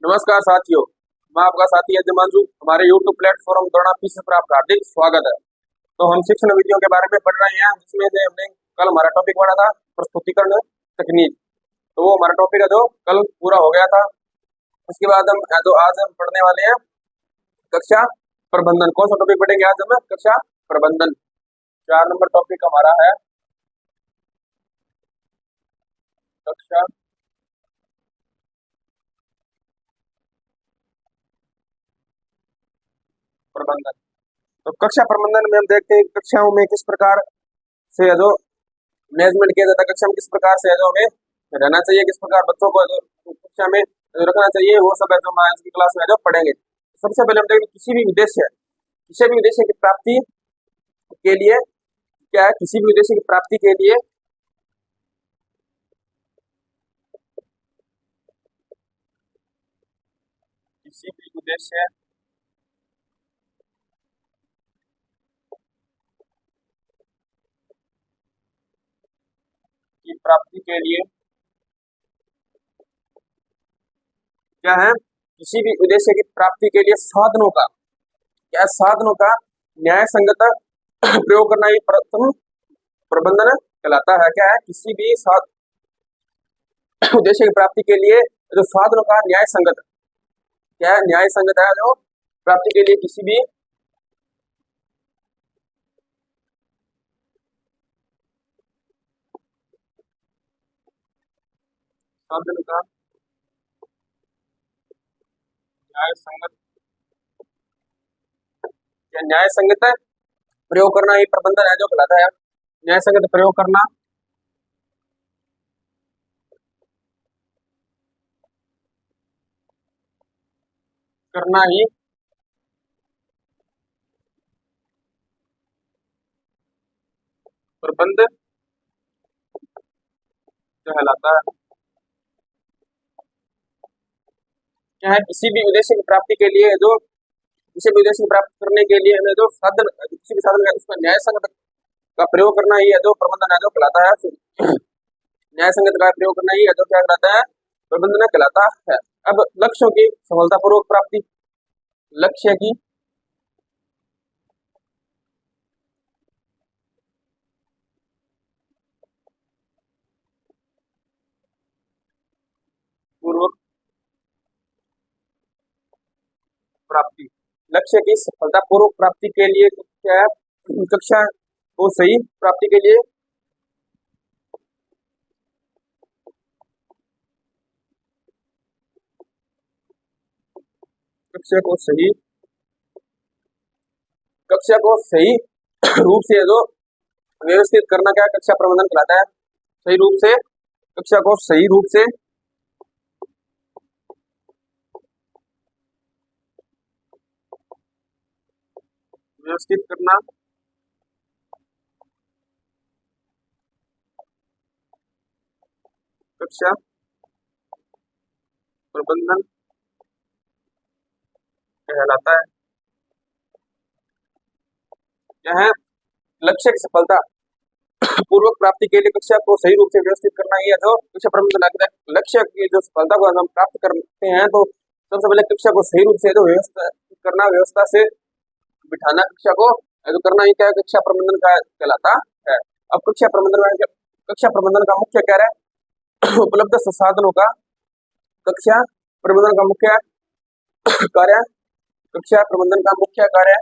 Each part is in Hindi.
नमस्कार साथियों, मैं आपका साथी अजमांजू। हमारे YouTube प्लेटफॉर्म द्रोणा पीसी पर आपका हार्दिक स्वागत है। तो हम शिक्षण विधियों के बारे में पढ़ रहे हैं, जिसमें से हमने कल हमारा टॉपिक पढ़ा था प्रस्तुतिकरण तकनीक। तो वो हमारा टॉपिक है जो कल पूरा हो गया था। उसके बाद हम जो आज हम पढ़ने वाले हैं कक्षा प्रबंधन। कौन सा टॉपिक पढ़ेंगे आज हम? कक्षा प्रबंधन। 4 नंबर टॉपिक हमारा है कक्षा प्रबंधन। तो कक्षा प्रबंधन में हम देखते हैं कि कक्षाओं में किस प्रकार से है जो मैनेजमेंट किया जाता है, कक्षा में किस प्रकार से है जो हमें रहना चाहिए, किस प्रकार बच्चों को जो कक्षा में जो रखना चाहिए, वो सब है जो हम आज की क्लास में जो पढ़ेंगे। सबसे पहले हम देखेंगे किसी भी उद्देश्य की प्राप्ति के लिए क्या है, किसी भी उद्देश्य की प्राप्ति के लिए किसी भी उद्देश्य की प्राप्ति के लिए क्या है, किसी भी उद्देश्य की प्राप्ति के लिए साधनों का न्याय संगत प्रयोग करना ही प्रथम प्रबंधन कहलाता है। क्या है? किसी भी उद्देश्य की प्राप्ति के लिए जो साधनों का न्याय संगत, क्या है? न्याय संगत है जो प्राप्ति के लिए किसी भी साधन का न्याय संगत या न्याय संगत प्रयोग करना ही प्रबंधन है जो कहलाता है। न्याय संगत प्रयोग करना ही प्रबंध कहलाता है। क्या है? किसी भी उद्देश्य की प्राप्ति के लिए जो किसी भी उद्देश्य को प्राप्त करने के लिए हमें जो साधन, किसी भी साधन का उसका न्याय संगत का प्रयोग करना ही है जो प्रबंधन है जो कहलाता है। न्याय संगत का प्रयोग करना ही है जो क्या कहलाता है? प्रबंधन कहलाता है। अब लक्ष्यों की सफलतापूर्वक प्राप्ति, लक्ष्य की पूर्वक प्राप्ति, लक्ष्य की सफलतापूर्वक प्राप्ति के लिए क्या है? कक्षा को सही प्राप्ति के लिए कक्षा को सही रूप से जो व्यवस्थित करना क्या कक्षा प्रबंधन कहलाता है। सही रूप से कक्षा को सही रूप से व्यवस्थित करना कक्षा प्रबंधन कहलाता है। क्या है? लक्ष्य की सफलता पूर्वक प्राप्ति के लिए कक्षा को सही रूप से व्यवस्थित करना ही है जो कक्षा प्रबंधन कहलाता है। लक्ष्य की जो सफलता को हम प्राप्त करते हैं तो सबसे पहले कक्षा को सही रूप से जो व्यवस्था करना, व्यवस्था से बिठाना कक्षा को जो करना ही क्या कक्षा प्रबंधन का कहलाता है। अब कक्षा प्रबंधन का मुख्य कार्य उपलब्ध संसाधनों का कक्षा प्रबंधन का मुख्य कार्य कक्षा प्रबंधन का मुख्य कार्य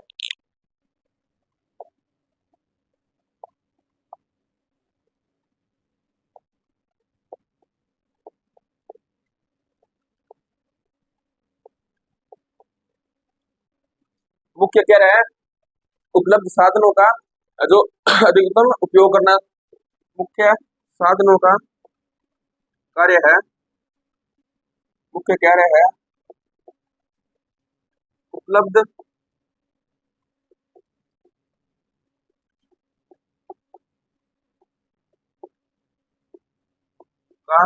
मुख्य कार्य है उपलब्ध साधनों का जो अधिकतम उपयोग करना। मुख्य साधनों का कार्य है मुख्य कार्य है उपलब्ध का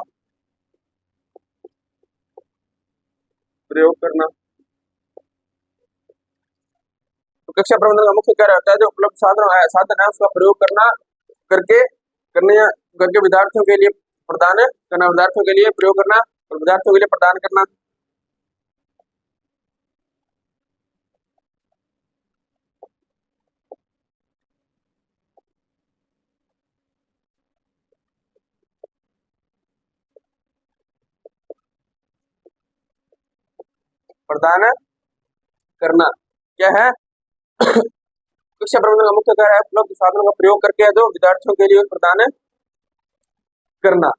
प्रयोग करना। तो कक्षा प्रबंधन का मुख्य कार्य होता है जो उपलब्ध साधन है उसका प्रयोग करने करके विद्यार्थियों के लिए प्रदान करना, विद्यार्थियों के लिए प्रयोग करना और विद्यार्थियों के लिए प्रदान करना। प्रदान करना। क्या है? कक्षा प्रबंधन का मुख्य कार्य है उपलब्ध साधनों का प्रयोग करके जो विद्यार्थियों के लिए प्रदान करना।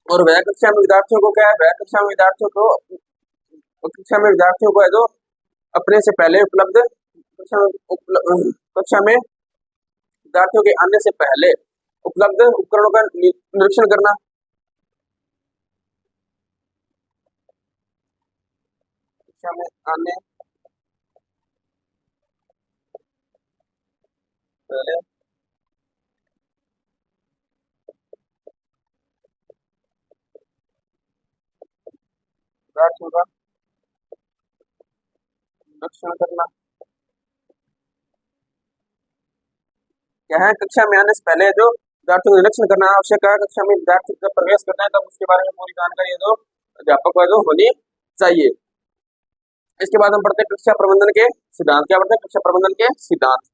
और वह कक्षा में विद्यार्थियों को क्या है? वह कक्षा में विद्यार्थियों को है जो अपने से पहले उपलब्ध कक्षा में विद्यार्थियों के आने से पहले उपलब्ध उपकरणों का निरीक्षण करना। कक्षा में आने पहले विद्यार्थियों का निरीक्षण करना। क्या है? कक्षा में आने से पहले जो विद्यार्थियों का निरीक्षण करना आवश्यक है। कक्षा में विद्यार्थी जब प्रवेश करते हैं तब उसके बारे में पूरी जानकारी जो अध्यापक को जो होनी चाहिए। इसके बाद हम पढ़ते हैं कक्षा प्रबंधन के सिद्धांत। क्या पढ़ते हैं? कक्षा प्रबंधन के सिद्धांत।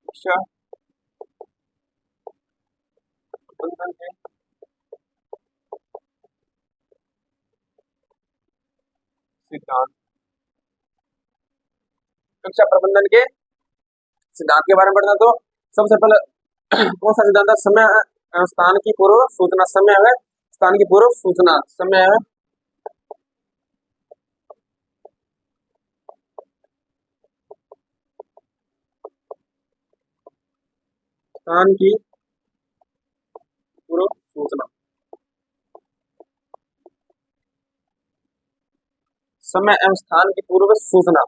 कक्षा प्रबंधन के सिद्धांत। कक्षा प्रबंधन के सिद्धांत के बारे में पढ़ना। तो सबसे पहले कौन सा सिद्धांत है? समय स्थान की पूर्व सूचना। समय है स्थान की पूर्व सूचना। समय है स्थान की पूर्व सूचना। समय एवं स्थान की पूर्व सूचना।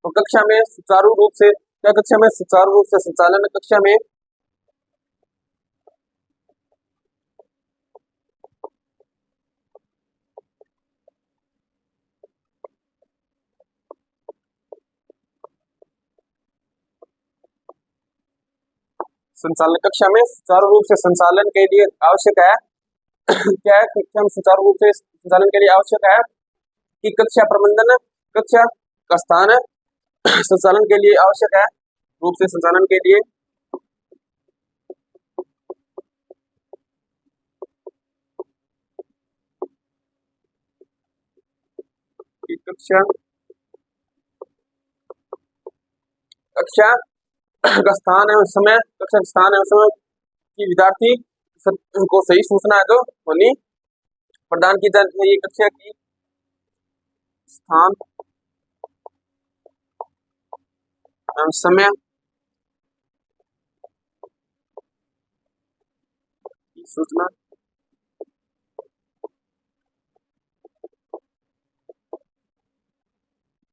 तो कक्षा में सुचारू रूप से क्या? कक्षा में सुचारू रूप से संचालन। कक्षा में संचालन। कक्षा में सुचारू रूप से संचालन के लिए आवश्यक है क्या है? कक्षा में सुचारू रूप से संचालन के लिए आवश्यक है कि कक्षा प्रबंधन कक्षा का स्थान संचालन के लिए आवश्यक है रूप से संचालन के लिए कि कक्षा कक्षा का स्थान एवं समय। कक्षा का स्थान एवं समय की विद्यार्थी को सही सूचना है जो होनी प्रदान की जानी चाहिए। कक्षा की स्थान एवं समय की सूचना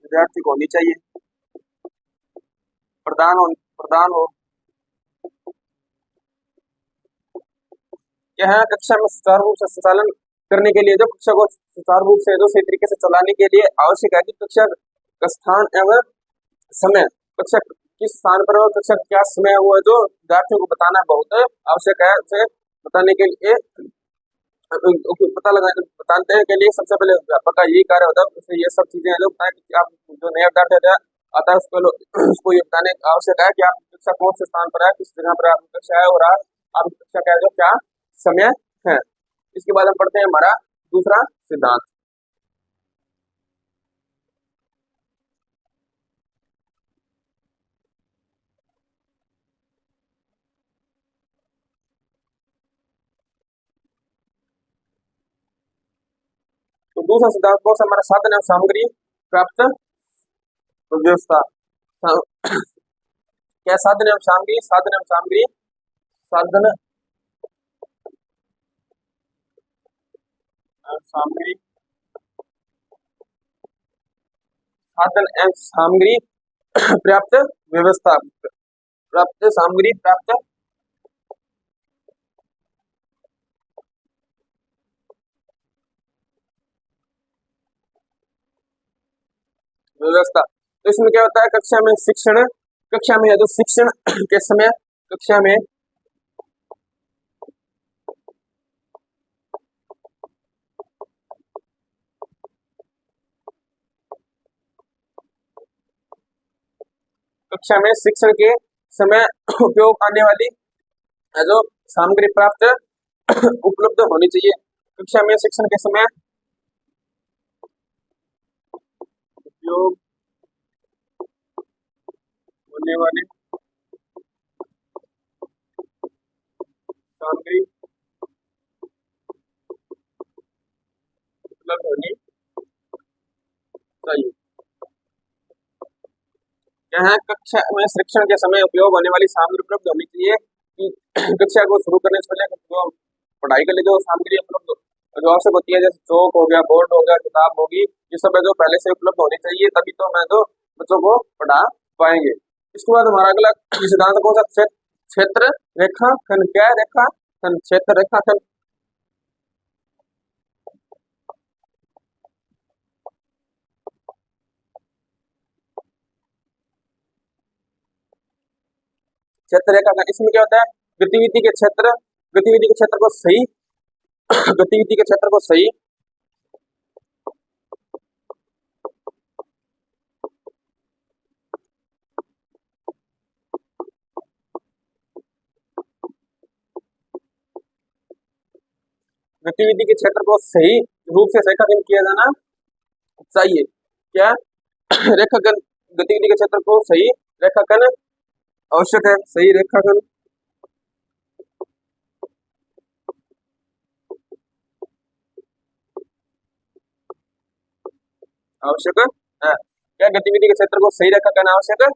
विद्यार्थी को होनी चाहिए। प्रदान हो क्या है? कक्षा में सुचारू रूप से संचालन करने के लिए जो कक्षा को सुचारू रूप से जो सही तरीके से चलाने के लिए आवश्यक है कि कक्षा का स्थान एवं समय। कक्षा किस स्थान पर और कक्षा का क्या समय हुआ जो विद्यार्थियों को बताना बहुत आवश्यक है। उसे बताने के लिए बताने के लिए सबसे पहले अध्यापक का यही कार्य होता है। ये सब चीजें जो बताएं कि आप जो नया विद्यार्थी आता है उसको ये बताने आवश्यक है कि आप कक्षा कौन से स्थान पर है, किस जगह पर आपकी कक्षा है और आपकी कक्षा का जो क्या समय है। इसके बाद हम पढ़ते हैं हमारा दूसरा सिद्धांत। तो दूसरा सिद्धांत कौन सा? हमारा साधन एवं सामग्री प्राप्त व्यवस्था। क्या? साधन एवं सामग्री। साधन एवं सामग्री साधन एवं सामग्री साधन एवं सामग्री प्राप्त व्यवस्था। प्राप्त सामग्री प्राप्त व्यवस्था। तो इसमें क्या होता है? कक्षा में शिक्षण। कक्षा में जो शिक्षण के समय कक्षा में शिक्षण के समय उपयोग आने वाली जो सामग्री प्राप्त उपलब्ध होनी चाहिए। कक्षा में शिक्षण के समय उपयोग होने वाली सामग्री उपलब्ध होनी चाहिए। क्या है, कक्षा में शिक्षण के समय उपयोग होने वाली सामग्री उपलब्ध होनी चाहिए कि कक्षा को शुरू करने से पहले जो पढ़ाई के लिए जो सामग्री उपलब्ध जो आवश्यक होती है, जैसे चौक हो गया, बोर्ड हो गया, किताब होगी, ये सब है जो पहले से उपलब्ध होनी चाहिए, तभी तो मैं तो बच्चों को पढ़ा पाएंगे। इसके बाद हमारा अगला सिद्धांत कौन सा, क्षेत्र रेखांकन। क्या है रेखांकन? क्षेत्र रेखांकन। क्षेत्र रेखांकन इसमें क्या होता है, गतिविधि के क्षेत्र, गतिविधि के क्षेत्र को सही गतिविधि के क्षेत्र को सही गतिविधि के क्षेत्र को सही रूप से रेखांकन किया जाना चाहिए। क्या रेखांकन, गतिविधि के क्षेत्र को सही रेखांकन आवश्यक है, सही रेखांकन आवश्यक है। क्या गतिविधि के क्षेत्र को सही रेखांकन आवश्यक है?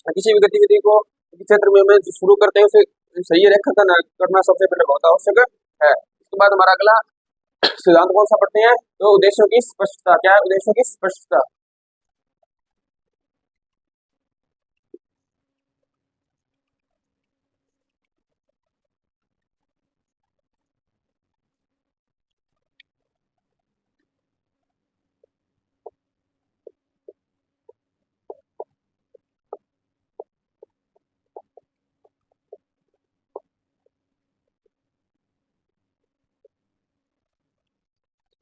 किसी भी गतिविधि को क्षेत्र में हमें शुरू करते हैं उसे सही रेखांकन करना सबसे पहले बहुत आवश्यक है। इसके बाद हमारा अगला सिद्धांत कौन सा पढ़ते हैं, तो उद्देश्यों की स्पष्टता। क्या है, उद्देश्यों की स्पष्टता।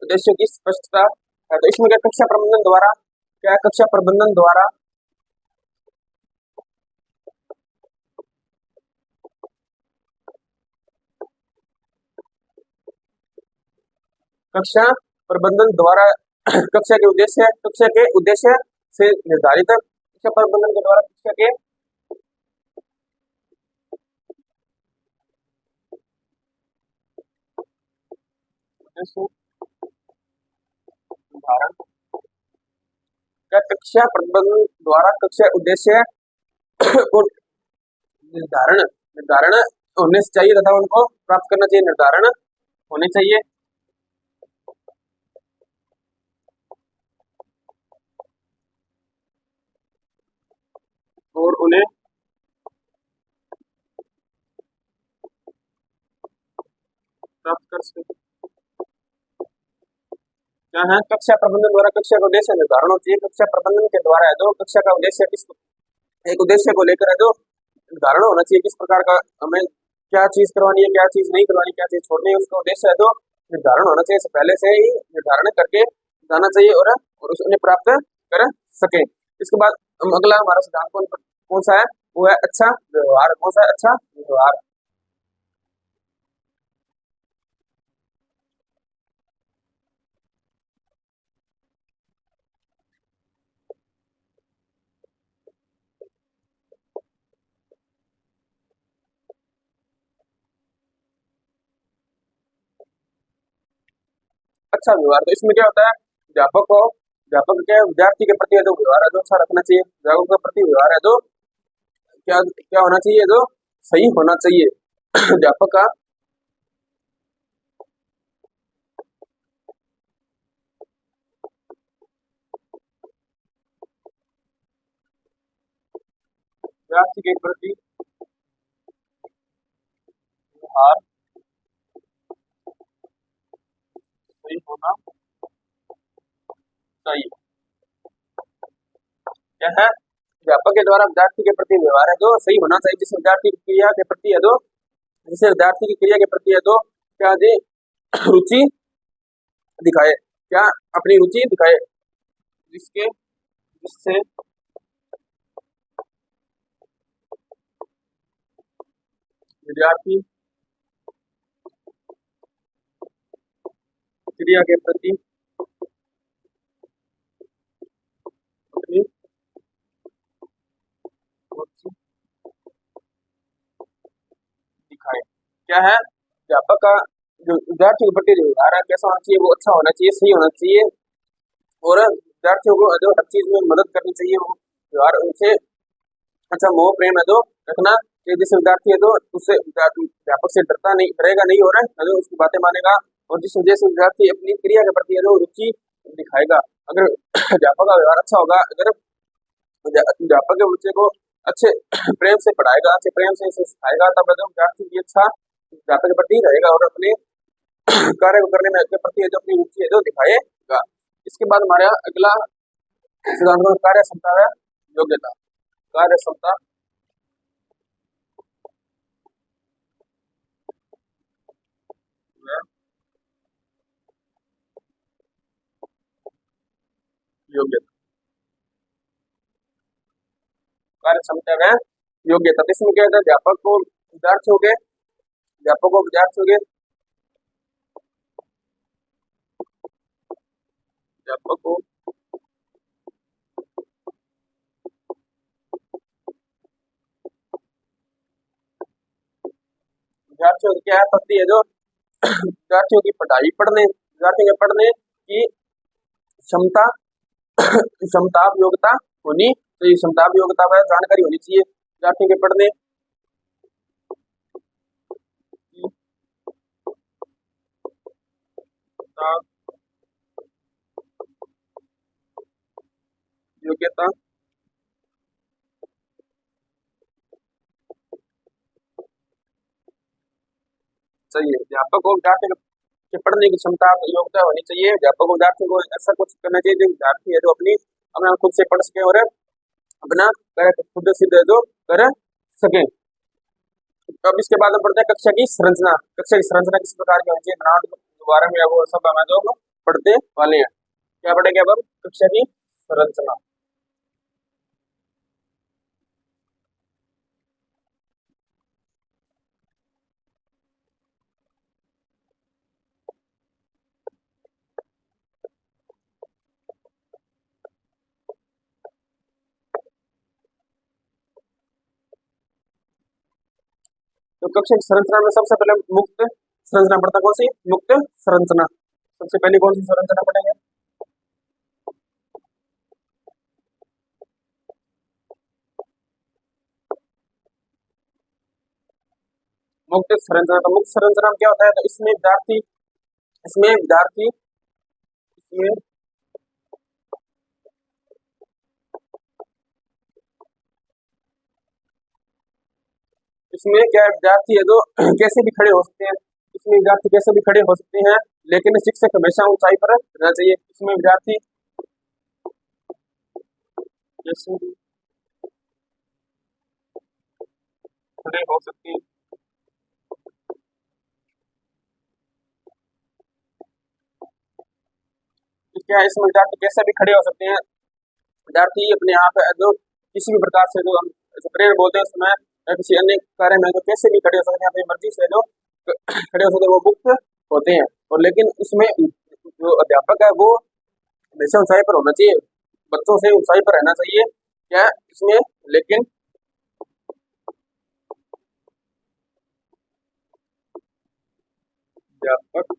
उद्देश्यों की स्पष्टता है, तो इसमें क्या कक्षा प्रबंधन द्वारा, क्या कक्षा प्रबंधन द्वारा कक्षा प्रबंधन द्वारा कक्षा के उद्देश्य से निर्धारित, कक्षा प्रबंधन के द्वारा कक्षा के उद्देश्य निर्धारण, क्या कक्षा प्रबंधन द्वारा कक्षा उद्देश्य को निर्धारण निर्धारण होने से चाहिए तथा उनको प्राप्त करना चाहिए, निर्धारण होने चाहिए और उन्हें प्राप्त कर सके। क्या है, कक्षा प्रबंधन द्वारा कक्षा का उद्देश्य निर्धारण होती है। कक्षा प्रबंधन के द्वारा है जो कक्षा का उद्देश्य किस एक उद्देश्य को लेकर है जो निर्धारण होना चाहिए, किस प्रकार का हमें क्या चीज करवानी है, क्या चीज नहीं करवानी, क्या चीज छोड़नी है, उसका उद्देश्य है जो निर्धारण होना चाहिए, पहले से ही निर्धारण करके जाना चाहिए और उन्हें प्राप्त कर सके। इसके बाद अगला हमारा सिद्धांत कौन सा है, वो है अच्छा व्यवहार। कौन सा है, अच्छा व्यवहार। अच्छा व्यवहार, तो इसमें क्या होता है, अध्यापक क्या है, विद्यार्थी के प्रति जो व्यवहार है जो अच्छा रखना चाहिए, अध्यापक के प्रति व्यवहार है जो क्या क्या होना चाहिए, जो सही होना चाहिए। अध्यापक का विद्यार्थी के प्रति व्यवहार सही होना चाहिए। क्या है, अध्यापक के द्वारा विद्यार्थी के प्रति व्यवहार है जो सही होना चाहिए, जिस विद्यार्थी की क्रिया के प्रति है जो जिसे विद्यार्थी की क्रिया के प्रति है तो क्या जी रुचि दिखाए, क्या अपनी रुचि दिखाए, जिसके जिससे विद्यार्थी क्रिया के प्रति अपनी रुचि दिखाए। क्या है अध्यापक का जो विद्यार्थी के प्रति जो व्यवहार है कैसा होना चाहिए, वो अच्छा होना चाहिए, सही होना चाहिए, और विद्यार्थियों को जो हर चीज में मदद करनी चाहिए, वो व्यवहार उनसे अच्छा मोह प्रेम है जो रखना कि जिस विद्यार्थी है तो उससे अध्यापक से डरेगा नहीं, हो रहा है जो उसकी बातें मानेगा, और जिस वजह से विद्यार्थी अपनी क्रिया के प्रति है जो रुचि दिखाएगा। अगर अध्यापक का व्यवहार अच्छा होगा, अगर अध्यापक के बच्चे को अच्छे प्रेम से पढ़ाएगा, अच्छे प्रेम से इसे सिखाएगा, तब जो विद्यार्थी भी अच्छा अध्यापक के प्रति रहेगा और अपने कार्य को करने में के प्रति जो अपनी रुचि है जो दिखाएगा। इसके बाद हमारा अगला सिद्धांत में कार्य क्षमता है योग्यता। कार्य क्षमता योग्यता, कार्य क्षमता है योग्यता। तो इसमें क्या होता है, अध्यापक को विद्यार्थियों के अध्यापक को विद्यार्थियों की क्या है प्रति है जो विद्यार्थियों की विद्यार्थियों के पढ़ने की क्षमता क्षमता योग्यता होनी चाहिए, क्षमता योग्यता वह जानकारी होनी चाहिए विद्यार्थियों के पढ़ने की क्षमता योग्यता चाहिए। अध्यापक को विद्यार्थी के पढ़ने की क्षमता योग्यता होनी चाहिए। अध्यापक को विद्यार्थी को ऐसा कुछ करना चाहिए जो विद्यार्थी है जो अपना खुद से पढ़ सके और अपना खुद सिद्ध जो कर सके। अब इसके बाद हम पढ़ते हैं कक्षा की संरचना। कक्षा की संरचना किस प्रकार की होनी चाहिए, बनावट के बारे में वो सब हमें जो पढ़ते वाले हैं। क्या पढ़ेंगे अब हम, कक्षा की संरचना। तो कक्षा की संरचना में सबसे पहले मुक्त संरचना पढ़ता, कौन सी मुक्त संरचना, सबसे पहले कौन सी संरचना पढ़ेंगे, मुक्त संरचना। तो मुक्त संरचना में क्या होता है, तो इसमें विद्यार्थी इसमें इसमें क्या है, विद्यार्थी है जो कैसे भी खड़े हो सकते हैं, इसमें विद्यार्थी कैसे भी खड़े हो सकते हैं, लेकिन शिक्षक हमेशा ऊंचाई पर रहना चाहिए। इसमें विद्यार्थी कैसे भी खड़े हो सकते हैं, क्या है, इसमें विद्यार्थी कैसे भी खड़े हो सकते हैं। विद्यार्थी अपने आप जो किसी भी प्रकार से जो हम प्रेयर बोलते हैं उसमें या किसी अन्य कार्य में जो कैसे भी खड़े हो सकते हैं, अपनी मर्जी से जो खड़े हो सकते हैं, वो मुक्त होते हैं। और लेकिन इसमें जो अध्यापक है वो हमेशा ऊंचाई पर होना चाहिए, बच्चों से ऊंचाई पर रहना चाहिए। क्या इसमें, लेकिन अध्यापक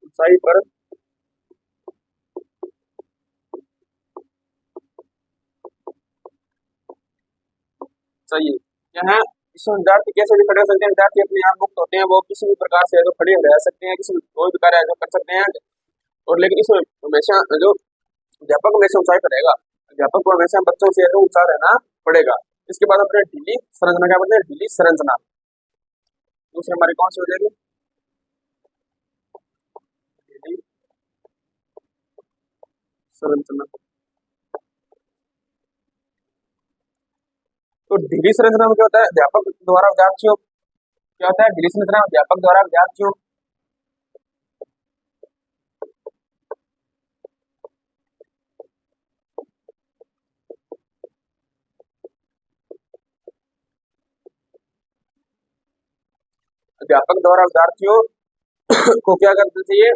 ऊंचाई पर चाहिए। क्या है, इसमें विद्यार्थी कैसे भी खड़े हो सकते हैं, विद्यार्थी अपने आप मुक्त होते हैं, वो किसी भी प्रकार से जो खड़े रह सकते हैं, किसी कोई भी कार्य जो कर सकते हैं। और लेकिन इसमें हमेशा जो अध्यापक हमेशा ऊंचाई पर रहेगा, अध्यापक को हमेशा बच्चों से जो ऊंचा रहना पड़ेगा। इसके बाद अपने ढीली संरचना, क्या बोलते हैं ढीली संरचना, दूसरी हमारी कौन सी हो जाएगी, संरचना। तो ढीली संरचना में क्या होता है, अध्यापक द्वारा विद्यार्थियों, क्या होता है ढीली संरचना में अध्यापक द्वारा विद्यार्थियों, अध्यापक द्वारा विद्यार्थियों को क्या करना चाहिए,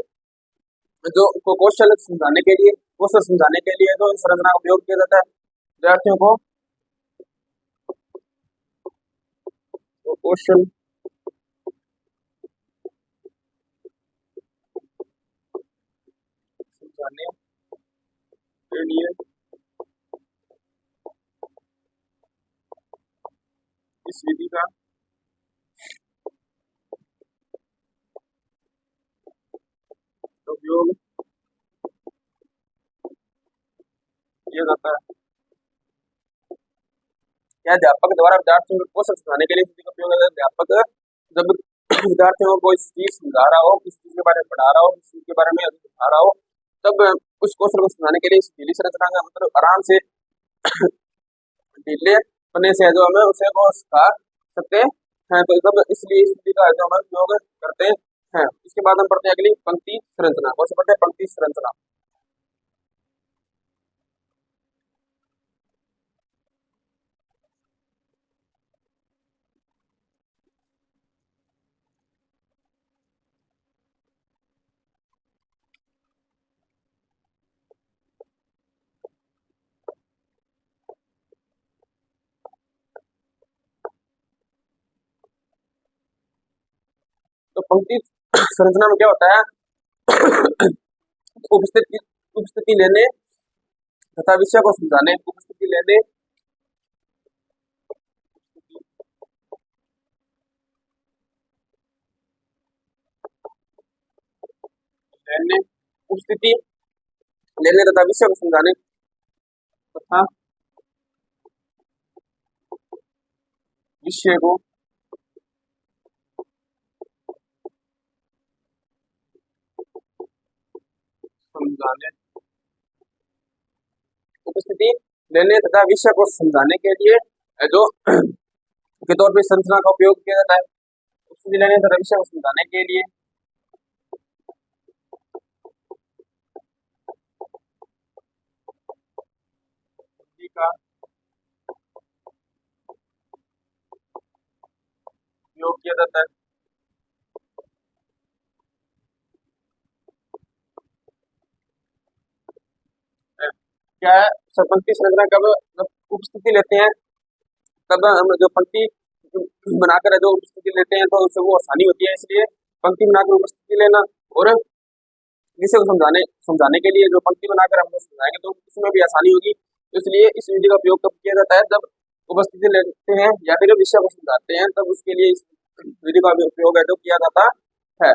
जो को कौशल समझाने के लिए जो इस संरचना का उपयोग किया जाता है विद्यार्थियों को, तो कौशल समझाने के लिए इस विधि का उपयोग किया जाता है। या अध्यापक द्वारा विद्यार्थियों को कौशल समझाने के लिए इस विधि का उपयोग किया जाता है। अध्यापक जब विद्यार्थियों को इस चीज समझा रहा हो, किसी चीज के बारे में पढ़ा रहा हो, किसी चीज के बारे में बता रहा हो, तब उस कौशल को समझाने के लिए इस ढीली संरचना का मतलब आराम से ढीले होने से जो हमें उसे को सिखा सकते हैं, तो जब इसलिए इस विधि का जो हम उपयोग करते हैं। इसके बाद हम पढ़ते हैं अगली पंक्ति संरचना। कौन सी पढ़ते हैं, पंक्ति संरचना। तो पंक्ति संरचना में क्या होता है, उपस्थिति उपस्थिति लेने तथा विषय को समझाने, उपस्थिति लेने लेने उपस्थिति लेने तथा विषय को समझाने तथा विषय को समझाने, उपस्थिति लेने तथा विषय को समझाने के लिए जो के तौर पर संरचना का उपयोग किया जाता है। उपस्थिति लेने तथा विषय को समझाने के लिए का उपयोग किया जाता है। क्या है, पंक्ति संरचना कब उपस्थिति लेते हैं, तब हम जो पंक्ति बनाकर जो उपस्थिति लेते हैं तो उससे वो आसानी होती है, इसलिए पंक्ति बनाकर उपस्थिति लेना। और विषय को समझाने के लिए जो पंक्ति बनाकर हम समझाएंगे तो उसमें भी आसानी होगी। तो इसलिए इस विधि का उपयोग कब किया जाता है, जब उपस्थिति लेते हैं या फिर विषय को समझाते हैं, तब उसके लिए इस विधि का भी उपयोग है जो किया जाता है।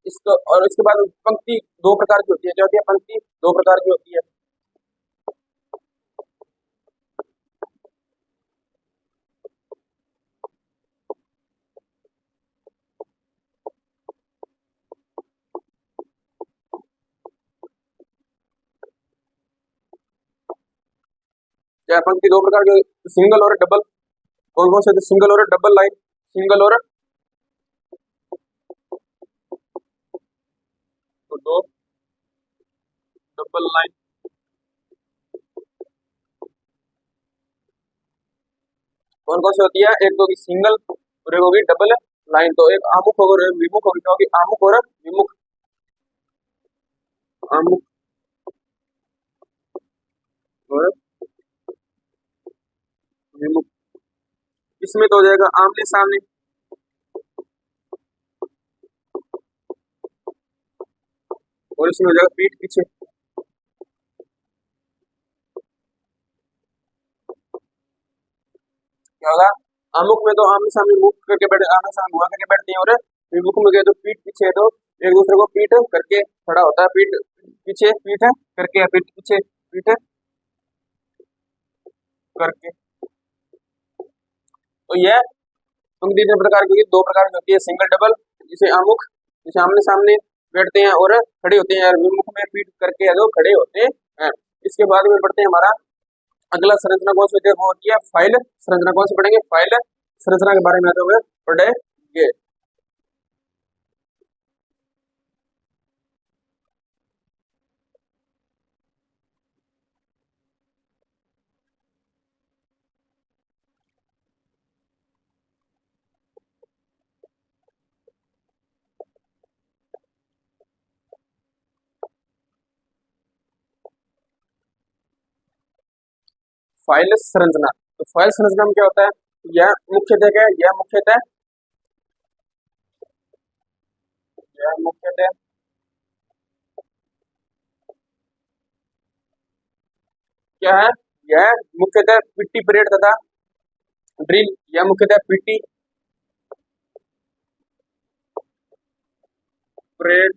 इसको और इसके बाद पंक्ति दो प्रकार की होती है, क्या होती है, पंक्ति दो प्रकार की होती है। क्या पंक्ति दो प्रकार के, सिंगल और डबल। कौन कौन से, सिंगल और डबल लाइन, सिंगल और तो दो डबल लाइन। कौन कौन सी होती है, एक तो होगी सिंगल और एक होगी डबल लाइन। तो एक आमुख और विमुख होगी, क्या होगी, आमुख और विमुख, आमुख और विमुख। इसमें तो हो जाएगा आमने सामने, और इसमें हो जाएगा पीठ पीछे। क्या होगा, आमुख में तो आमने सामने मुख करके बैठे, आमने सामने मुआ करके बैठते हैं, और विमुख में गए तो पीठ पीछे है, तो एक दूसरे को पीठ करके खड़ा होता है, पीठ पीछे पीठ करके, पीठ पीछे पीठ करके। तो यह पंक्ति कितने प्रकार की, दो प्रकार की होती है, सिंगल डबल, जिसे आमुख जिसे आमने सामने बैठते हैं और खड़े होते हैं, और विमुख में पीठ करके जो खड़े होते है। इसके बाद में बढ़ते हैं हमारा अगला संरचना कौन सी होती है, वो होती है फाइल संरचना। कौन सी पढ़ेंगे, फाइल संरचना के बारे में जो है पढ़ेंगे। फाइल संरचना, तो फाइल संरचना में क्या होता है, यह मुख्यतः क्या है, यह मुख्यतः क्या है, यह मुख्यतः पीटी परेड तथा ड्रिल, यह मुख्यतः पीटी परेड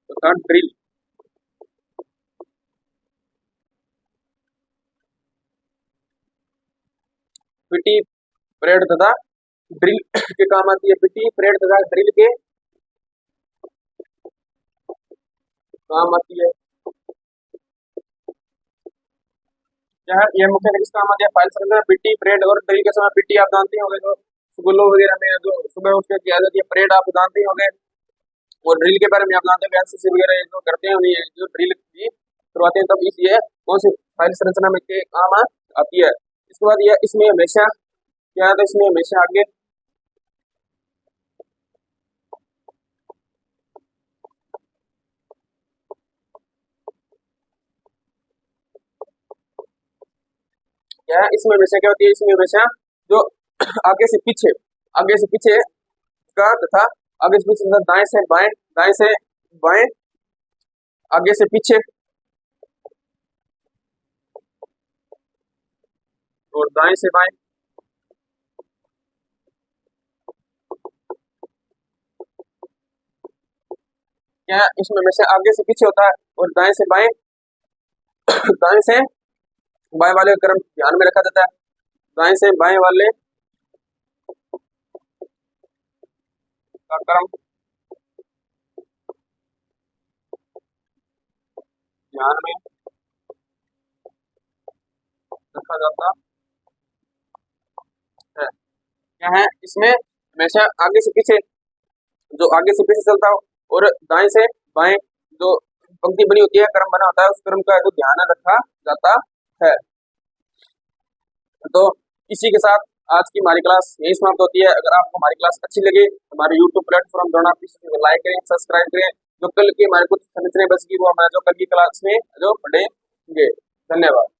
तथा ड्रिल, पीटी परेड तथा ड्रिल के काम आती है। पीटी परेड तथा ड्रिल के काम आती है। यह मुख्य किस काम आती है, फाइल संरचना पीटी परेड और ड्रिल के समय। पीटी आप जानते होंगे, जो स्कूलों वगैरह में जो सुबह उठ के किया जाती है, परेड आप जानते होंगे, और ड्रिल के बारे में आप जानते हैं, एनसीसी वगैरह जो करते हैं उन्हें जो ड्रिल की करवाते हैं, तब इस ये कौन सी फाइल संरचना में के काम आती है। इसके बाद यह इसमें हमेशा क्या है, इसमें हमेशा आगे क्या है, इसमें हमेशा क्या होती है, इसमें हमेशा जो आगे से पीछे, आगे से पीछे का तथा आगे से पीछे तथा दाएं से बाएं, दाएं से बाएं, आगे से पीछे और दाएं से बाएं, क्या है, इसमें हमेशा आगे से पीछे होता है और दाएं से बाएं, दाएं से बाएं वाले का क्रम ध्यान में रखा जाता है। दाएं से बाएं वाले का क्रम ध्यान में रखा जाता है। क्या है, इसमें हमेशा आगे से पीछे, जो आगे से पीछे चलता हो और दाएं से बाएं जो पंक्ति बनी होती है, क्रम बना होता है, उस क्रम का जो ध्यान रखा जाता है। तो इसी के साथ आज की हमारी क्लास यही समाप्त होती है। अगर आपको हमारी क्लास अच्छी लगे, हमारे यूट्यूब प्लेटफॉर्म द्वारा आप इसे लाइक करें, सब्सक्राइब करें। जो कल की हमारे कुछ संरचनाएं बच गई वो हमारे जो कल की क्लास में जो पढ़ेंगे। धन्यवाद।